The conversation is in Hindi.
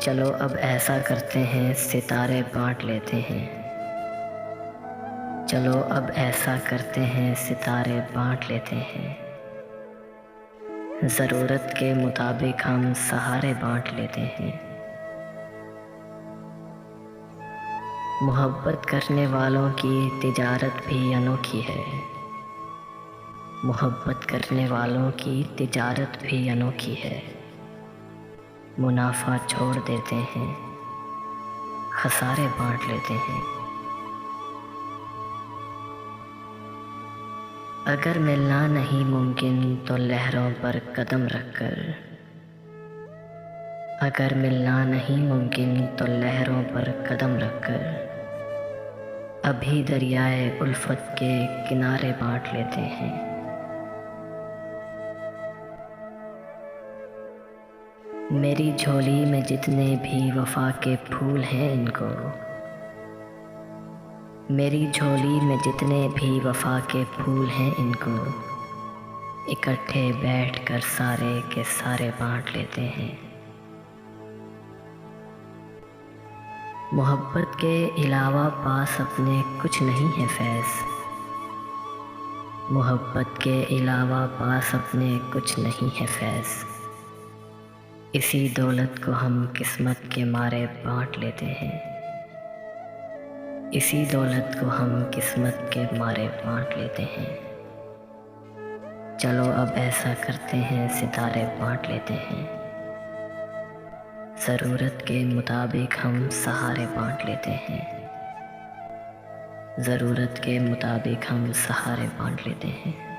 चलो अब ऐसा करते हैं, सितारे बांट लेते हैं। चलो अब ऐसा करते हैं, सितारे बांट लेते हैं। ज़रूरत के मुताबिक हम सहारे बांट लेते हैं। मोहब्बत करने वालों की तिजारत भी अनोखी है। मोहब्बत करने वालों की तिजारत भी अनोखी है। मुनाफा छोड़ देते हैं, खसारे बांट लेते हैं। अगर मिलना नहीं मुमकिन तो लहरों पर कदम रखकर, अगर मिलना नहीं मुमकिन तो लहरों पर कदम रखकर अभी दरियाए उल्फत के किनारे बांट लेते हैं। मेरी झोली में जितने भी वफा के फूल हैं इनको, मेरी झोली में जितने भी वफा के फूल हैं इनको इकट्ठे बैठकर सारे के सारे बांट लेते हैं। मोहब्बत के अलावा पास अपने कुछ नहीं है फैज़। मोहब्बत के अलावा पास अपने कुछ नहीं है फैज़। इसी दौलत को हम किस्मत के मारे बांट लेते हैं। इसी दौलत को हम किस्मत के मारे बांट लेते हैं। चलो अब ऐसा करते हैं, सितारे बांट लेते हैं। ज़रूरत के मुताबिक हम सहारे बांट लेते हैं। ज़रूरत के मुताबिक हम सहारे बांट लेते हैं।